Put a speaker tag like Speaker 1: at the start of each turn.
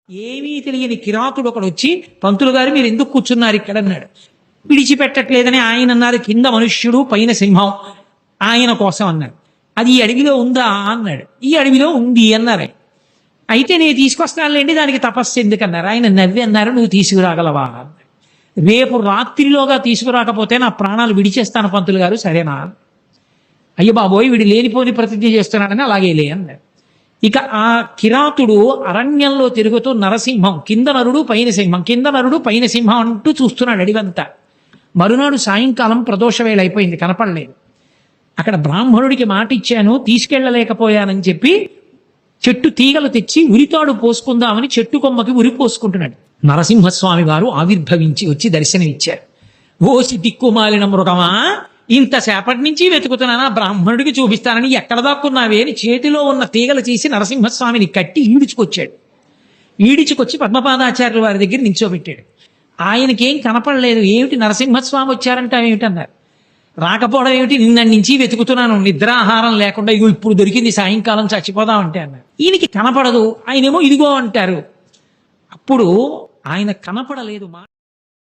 Speaker 1: ఏమీ తెలియని కిరాతుడు ఒకడు వచ్చి, పంతులు గారు మీరు ఎందుకు కూర్చున్నారు ఇక్కడ అన్నాడు. విడిచిపెట్టట్లేదని ఆయన అన్నారు. కింద మనుష్యుడు పైన సింహం ఆయన కోసం అన్నాడు. అది ఈ అడవిలో ఉందా అన్నాడు. ఈ అడవిలో ఉంది అన్నారు. అయితే నేను తీసుకొస్తానులేండి, దానికి తపస్సు ఎందుకన్నారు. ఆయన నవ్వి అన్నారు, నువ్వు తీసుకురాగలవా అన్నాడు. రేపు రాత్రిలోగా తీసుకురాకపోతే నా ప్రాణాలు విడిచేస్తాను పంతులు గారు, సరేనా? అయ్యో బాబోయ్, వీడు లేనిపోని ప్రతిజ్ఞ చేస్తున్నాడని అలాగే లే అన్నాడు. ఇక ఆ కిరాతుడు అరణ్యంలో తిరుగుతూ నరసింహం, కింద నరుడు పైన సింహం, కింద నరుడు పైన సింహం అంటూ చూస్తున్నాడు అడివంతా. మరునాడు సాయంకాలం ప్రదోష వేళ అయిపోయింది, కనపడలేదు. అక్కడ బ్రాహ్మణుడికి మాట ఇచ్చాను, తీసుకెళ్ళలేకపోయానని చెప్పి చెట్టు తీగలు తెచ్చి ఉరితాడు పోసుకుందామని చెట్టు కొమ్మకి ఉరి పోసుకుంటున్నాడు. నరసింహస్వామి వారు ఆవిర్భవించి వచ్చి దర్శనమిచ్చారు. ఓసి దిక్కుమాలిన మృగమా, ఇంతసేపటి నుంచి వెతుకుతున్నానా, బ్రాహ్మణుడికి చూపిస్తానని ఎక్కడ దాక్కున్నావే అని చేతిలో ఉన్న తీగలు తీసి నరసింహస్వామిని కట్టి ఈడ్చుకొచ్చాడు. ఈడ్చుకొచ్చి పద్మపాదాచార్యుల వారి దగ్గర నిల్చోబెట్టాడు. ఆయనకేం కనపడలేదు. ఏమిటి నరసింహస్వామి వచ్చారంటావేమిటన్నారు. రాకపోవడం ఏమిటి, నిన్నటి నుంచి వెతుకుతున్నాను నిద్రాహారం లేకుండా, ఇగో ఇప్పుడు దొరికింది, సాయంకాలం చచ్చిపోదామంటే అన్నారు. ఈయనకి కనపడదు, ఆయనేమో ఇదిగో అంటారు. అప్పుడు ఆయన కనపడలేదు.